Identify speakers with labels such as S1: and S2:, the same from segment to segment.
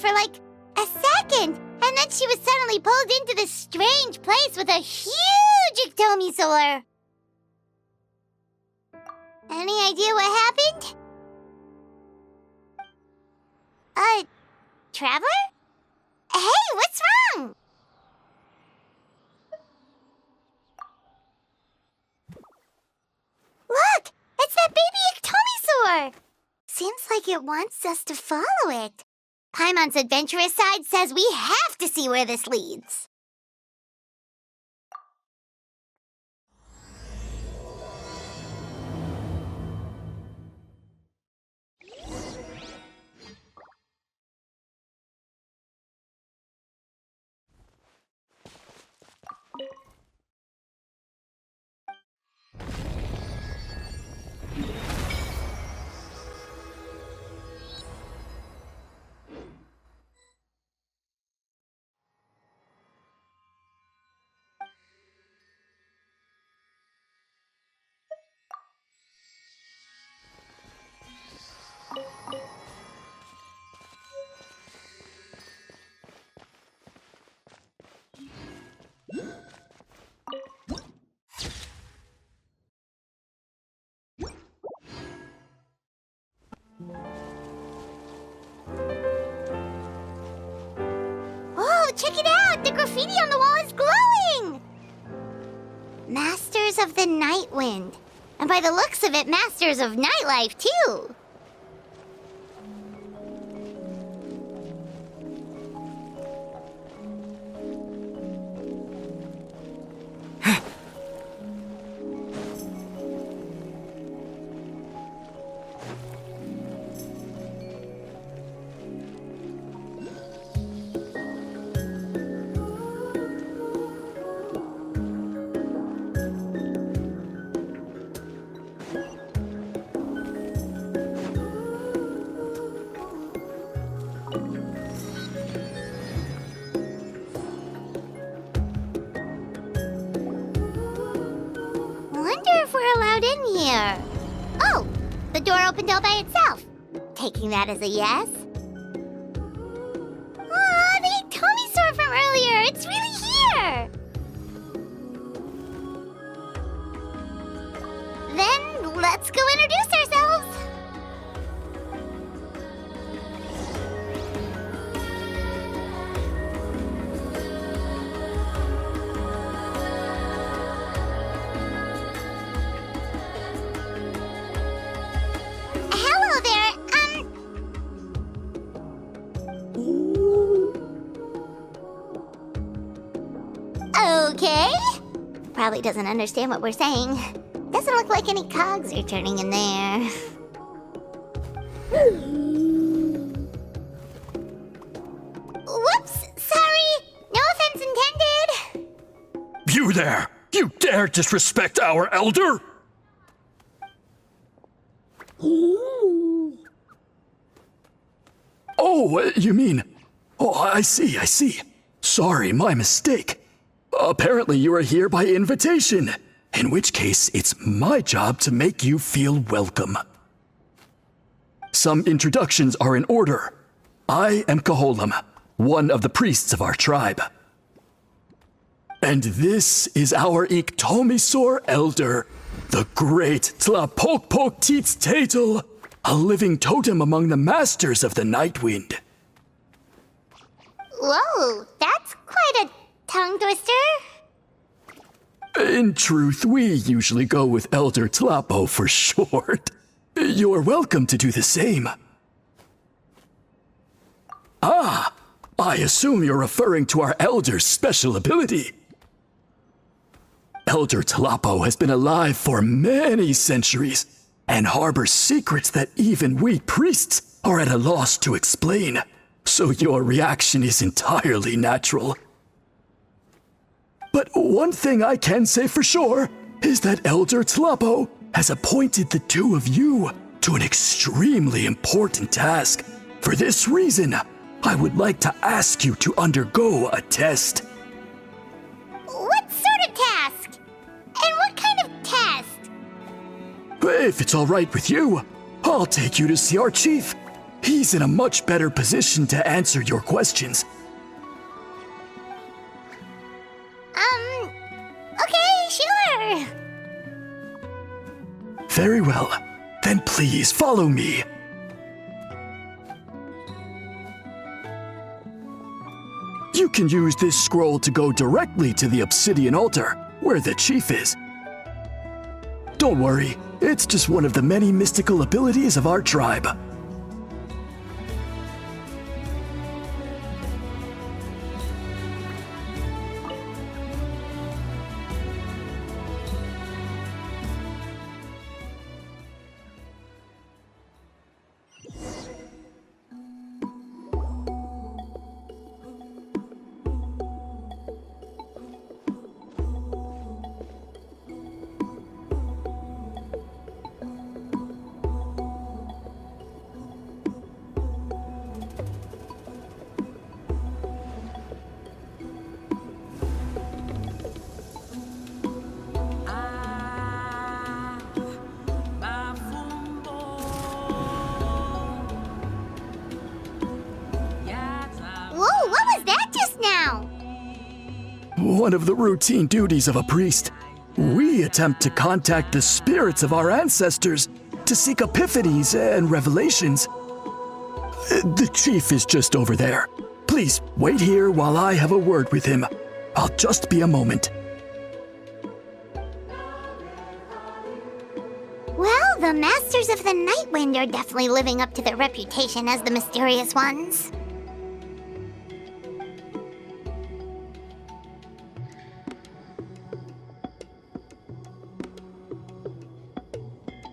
S1: for like a second, and then she was suddenly pulled into this strange place with a huge ectomisaur. Any idea what happened? Traveler? Hey, what's wrong? Look! It's that baby ectomisaur! Seems like it wants us to follow it. Paimon's adventurous side says we have to see where this leads. Oh, check it out! The graffiti on the wall is glowing! Masters of the Night Wind. And by the looks of it, Masters of Nightlife, too. Wonder if we're allowed in here. Oh, the door opened all by itself. Taking that as a yes. Aw, the ectomisaur from earlier. It's really here. Then let's go introduce ourselves. Hello there, Okay. Probably doesn't understand what we're saying. Doesn't look like any cogs are turning in there. Whoops! Sorry! No offense intended!
S2: You there! You dare disrespect our elder? Oh, you mean... Oh, I see. Sorry, my mistake. Apparently you are here by invitation, in which case it's my job to make you feel welcome. Some introductions are in order. I am Koholum, one of the priests of our tribe. And this is our ectomisaur elder, the great Tlapokpok-Teats-Tatel, a living totem among the masters of the Night Wind.
S1: Whoa, that's quite a tongue twister.
S2: In truth, we usually go with Elder Tlapo for short. You're welcome to do the same. Ah, I assume you're referring to our elder's special ability. Elder Tlapo has been alive for many centuries and harbors secrets that even we priests are at a loss to explain. So your reaction is entirely natural. But one thing I can say for sure is that Elder Tlapo has appointed the two of you to an extremely important task. For this reason, I would like to ask you to undergo a test.
S1: What sort of task? And what kind of test?
S2: If it's all right with you, I'll take you to see our chief. He's in a much better position to answer your questions.
S1: Okay, sure.
S2: Very well. Then please follow me. You can use this scroll to go directly to the obsidian altar, where the chief is. Don't worry, it's just one of the many mystical abilities of our tribe.
S1: Whoa, what was that just now?
S2: One of the routine duties of a priest. We attempt to contact the spirits of our ancestors to seek epiphanies and revelations. The chief is just over there. Please wait here while I have a word with him. I'll just be a moment.
S1: Well, the Masters of the Nightwind are definitely living up to their reputation as the mysterious ones.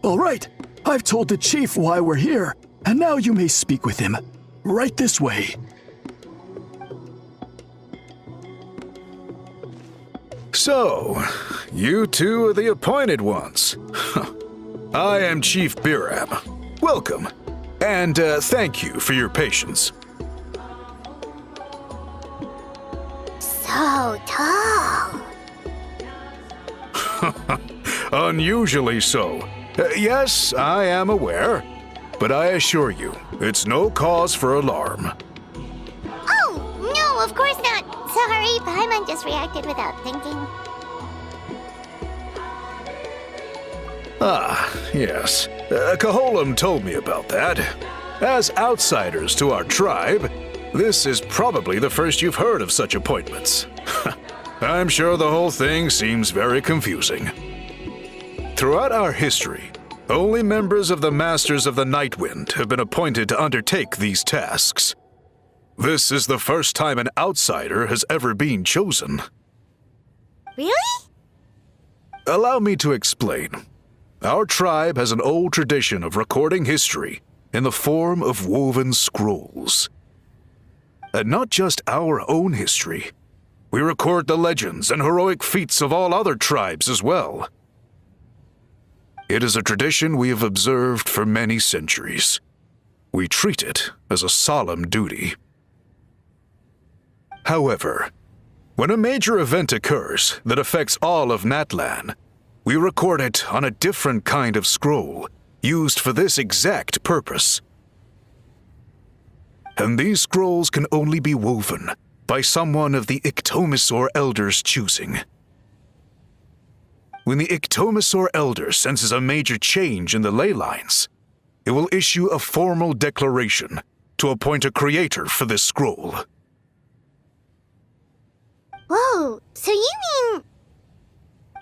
S2: All right, I've told the chief why we're here, and now you may speak with him. Right this way.
S3: So, you two are the appointed ones. I am Chief Biram. Welcome, and thank you for your patience.
S1: So tall.
S3: Unusually so. Yes, I am aware, but I assure you, it's no cause for alarm.
S1: Oh, no, of course not. Sorry, Paimon just reacted without thinking.
S3: Ah, yes. Kaholam told me about that. As outsiders to our tribe, this is probably the first you've heard of such appointments. I'm sure the whole thing seems very confusing. Throughout our history, only members of the Masters of the Nightwind have been appointed to undertake these tasks. This is the first time an outsider has ever been chosen.
S1: Really?
S3: Allow me to explain. Our tribe has an old tradition of recording history in the form of woven scrolls. And not just our own history. We record the legends and heroic feats of all other tribes as well. It is a tradition we have observed for many centuries. We treat it as a solemn duty. However, when a major event occurs that affects all of Natlan, we record it on a different kind of scroll, used for this exact purpose. And these scrolls can only be woven by someone of the Iktomisor Elders' choosing. When the Iktomisor Elder senses a major change in the ley lines, it will issue a formal declaration to appoint a creator for this scroll.
S1: Whoa, so you mean...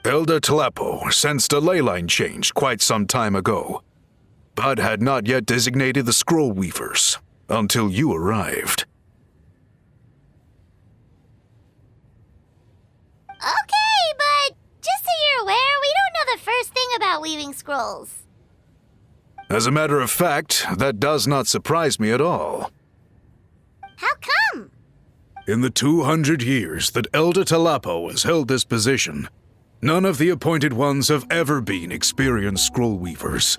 S3: Elder Tlapo sensed a ley line change quite some time ago, but had not yet designated the scroll weavers until you arrived.
S1: Okay, but just so you're aware, we don't know the first thing about weaving scrolls.
S3: As a matter of fact, that does not surprise me at all.
S1: How come?
S3: In the 200 years that Elder Tlapo has held this position, none of the appointed ones have ever been experienced scroll weavers.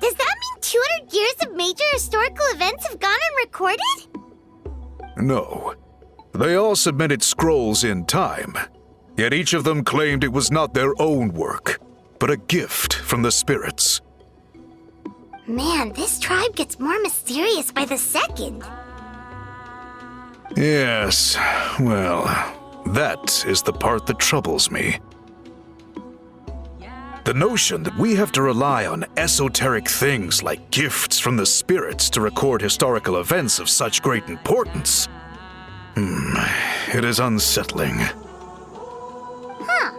S1: Does that mean 200 years of major historical events have gone unrecorded?
S3: No. They all submitted scrolls in time, yet each of them claimed it was not their own work, but a gift from the spirits.
S1: Man, this tribe gets more mysterious by the second.
S3: Yes, well, that is the part that troubles me. The notion that we have to rely on esoteric things like gifts from the spirits to record historical events of such great importance. It is unsettling.
S1: Huh.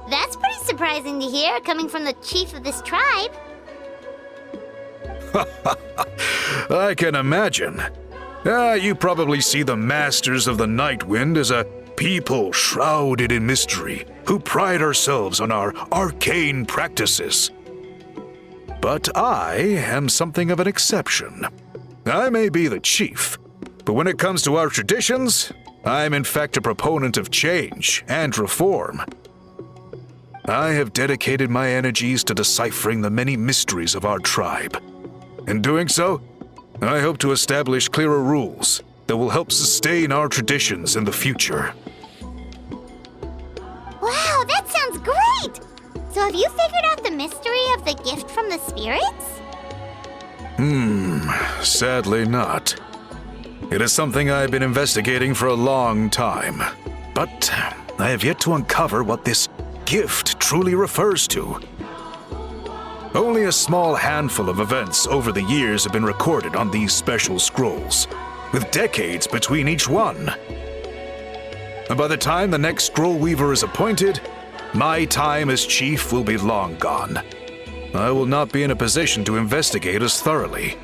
S1: That's pretty surprising to hear coming from the chief of this tribe.
S3: I can imagine. You probably see the Masters of the Night Wind as a people shrouded in mystery who pride ourselves on our arcane practices. But I am something of an exception. I may be the chief, but when it comes to our traditions, I'm in fact a proponent of change and reform. I have dedicated my energies to deciphering the many mysteries of our tribe. In doing so, I hope to establish clearer rules that will help sustain our traditions in the future.
S1: Wow, that sounds great! So have you figured out the mystery of the gift from the spirits?
S3: Sadly not. It is something I've been investigating for a long time, but I have yet to uncover what this gift truly refers to. Only a small handful of events over the years have been recorded on these special scrolls, with decades between each one. And by the time the next scroll weaver is appointed, my time as chief will be long gone. I will not be in a position to investigate as thoroughly.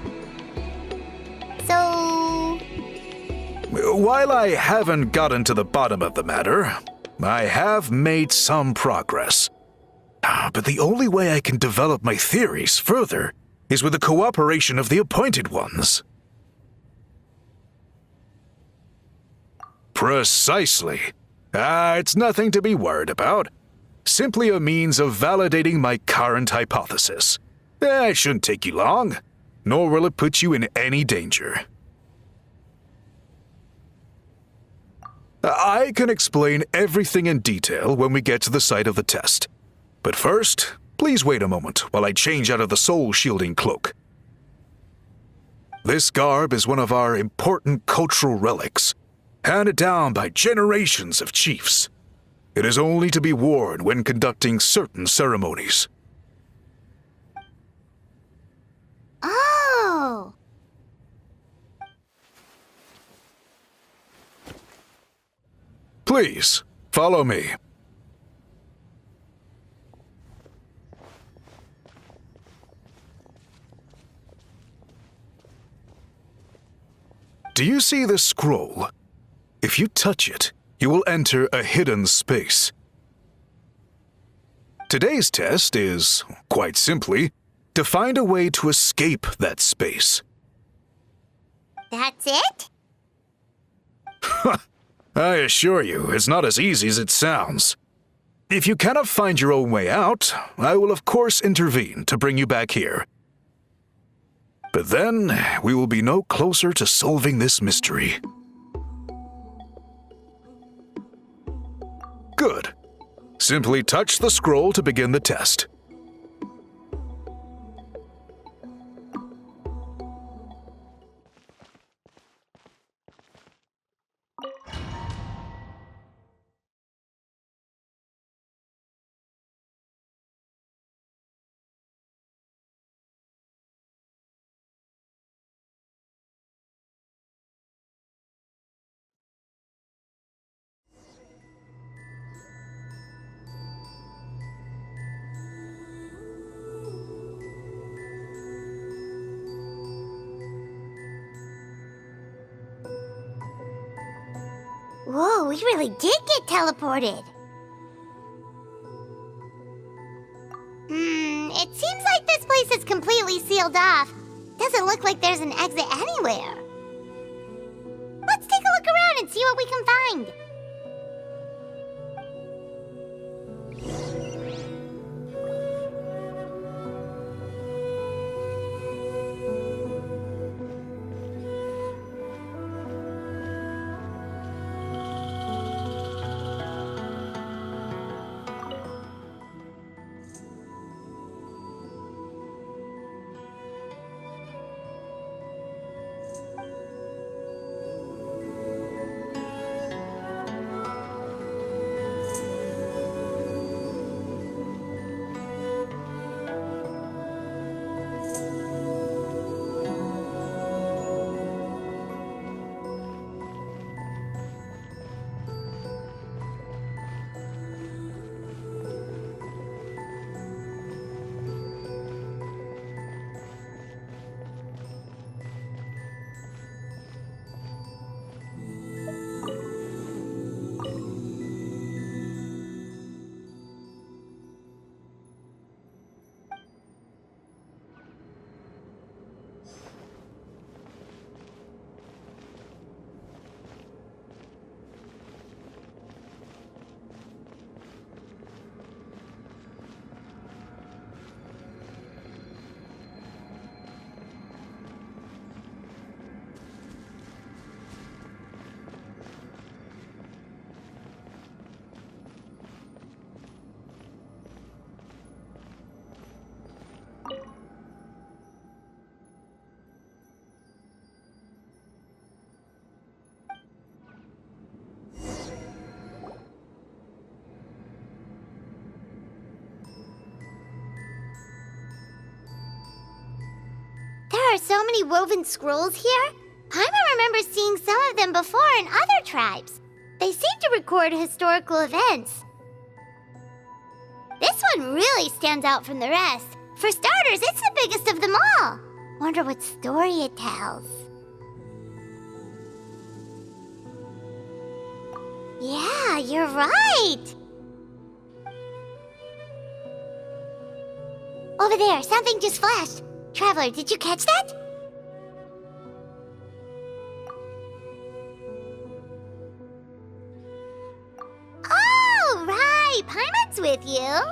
S1: So...
S3: While I haven't gotten to the bottom of the matter, I have made some progress. But the only way I can develop my theories further is with the cooperation of the Appointed Ones. Precisely. It's nothing to be worried about. Simply a means of validating my current hypothesis. It shouldn't take you long, nor will it put you in any danger. I can explain everything in detail when we get to the site of the test. But first, please wait a moment while I change out of the soul-shielding cloak. This garb is one of our important cultural relics, handed down by generations of chiefs. It is only to be worn when conducting certain ceremonies.
S1: Oh!
S3: Please, follow me. Do you see this scroll? If you touch it, you will enter a hidden space. Today's test is, quite simply, to find a way to escape that space.
S1: That's it?
S3: I assure you, it's not as easy as it sounds. If you cannot find your own way out, I will of course intervene to bring you back here. But then, we will be no closer to solving this mystery. Good. Simply touch the scroll to begin the test.
S1: Whoa, we really did get teleported. It seems like this place is completely sealed off. Doesn't look like there's an exit anywhere. Let's take a look around and see what we can find. are so many woven scrolls here? Paimon remembers seeing some of them before in other tribes. They seem to record historical events. This one really stands out from the rest. For starters, it's the biggest of them all. Wonder what story it tells. Yeah, you're right. Over there, something just flashed. Traveler, did you catch that? Oh, right. Paimon's with you.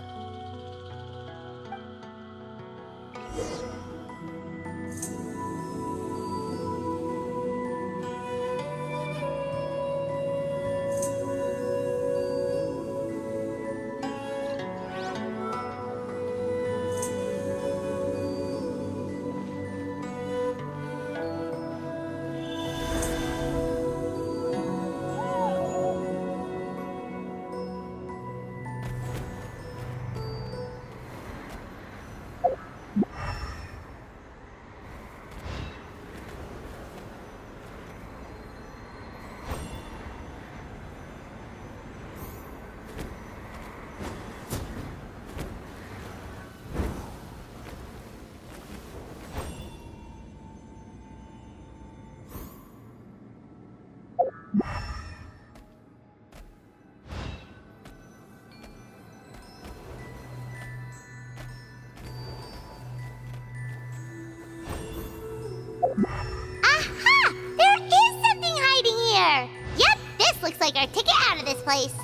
S1: Aha! There is something hiding here! Yep, this looks like our ticket out of this place.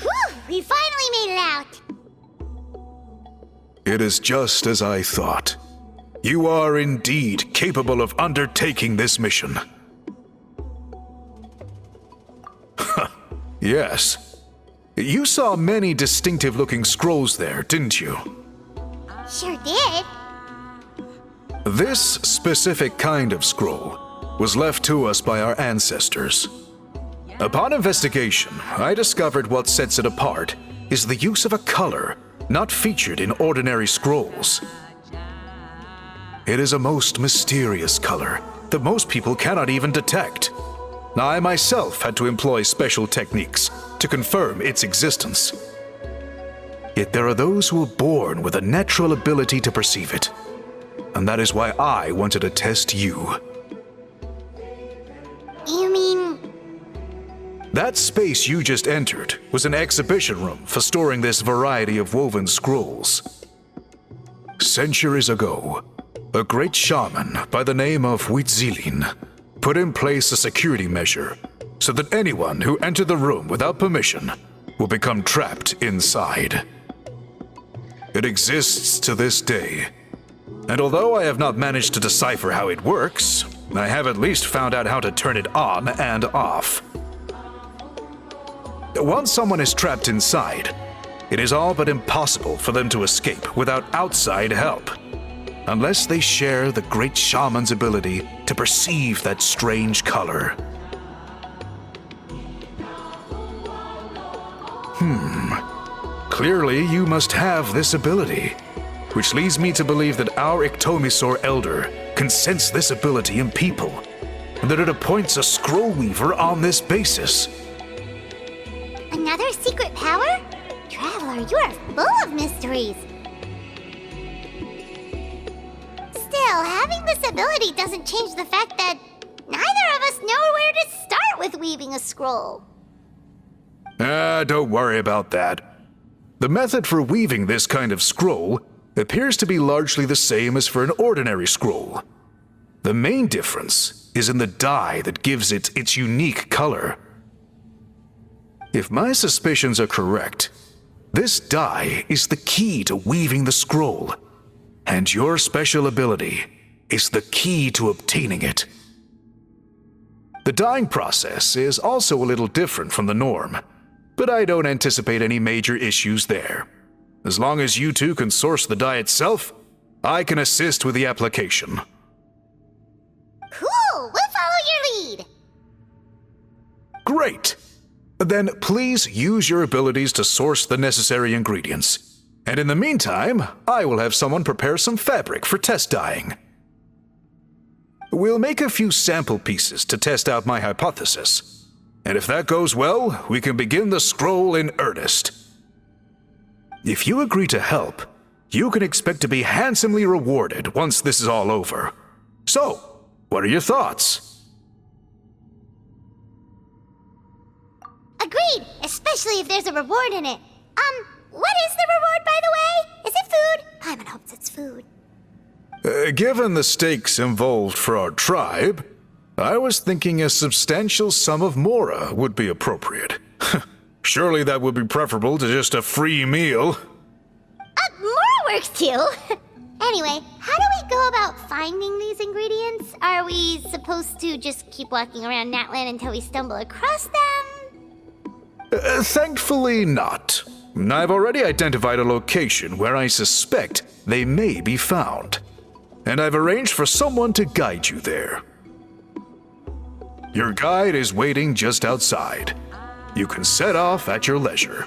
S1: Whew! We finally made it out!
S3: It is just as I thought. You are indeed capable of undertaking this mission. Yes. You saw many distinctive-looking scrolls there, didn't you?
S1: Sure did.
S3: This specific kind of scroll was left to us by our ancestors. Upon investigation, I discovered what sets it apart is the use of a color not featured in ordinary scrolls. It is a most mysterious color that most people cannot even detect. I myself had to employ special techniques to confirm its existence. Yet there are those who are born with a natural ability to perceive it. And that is why I wanted to test you.
S1: You mean...
S3: That space you just entered was an exhibition room for storing this variety of woven scrolls. Centuries ago, a great shaman by the name of Huitzilin put in place a security measure so that anyone who entered the room without permission will become trapped inside. It exists to this day, and although I have not managed to decipher how it works, I have at least found out how to turn it on and off. Once someone is trapped inside, it is all but impossible for them to escape without outside help, unless they share the great shaman's ability to perceive that strange color. Clearly you must have this ability, which leads me to believe that our Iktomisor Elder can sense this ability in people, and that it appoints a scroll weaver on this basis.
S1: Another secret power? Traveler, you are full of mysteries. this ability doesn't change the fact that neither of us know where to start with weaving a scroll.
S3: Don't worry about that. The method for weaving this kind of scroll appears to be largely the same as for an ordinary scroll. The main difference is in the dye that gives it its unique color. If my suspicions are correct, this dye is the key to weaving the scroll, and your special ability is the key to obtaining it. The dyeing process is also a little different from the norm, but I don't anticipate any major issues there. As long as you two can source the dye itself, I can assist with the application.
S1: Cool! We'll follow your lead!
S3: Great! Then please use your abilities to source the necessary ingredients. And in the meantime, I will have someone prepare some fabric for test dyeing. We'll make a few sample pieces to test out my hypothesis. And if that goes well, we can begin the scroll in earnest. If you agree to help, you can expect to be handsomely rewarded once this is all over. So, what are your thoughts?
S1: Agreed, especially if there's a reward in it. What is the reward, by the way? Is it food? Paimon hopes it's food.
S3: Given the stakes involved for our tribe, I was thinking a substantial sum of mora would be appropriate. Surely that would be preferable to just a free meal.
S1: More works too! Anyway, how do we go about finding these ingredients? Are we supposed to just keep walking around Natlan until we stumble across them?
S3: Thankfully not. I've already identified a location where I suspect they may be found. And I've arranged for someone to guide you there. Your guide is waiting just outside. You can set off at your leisure.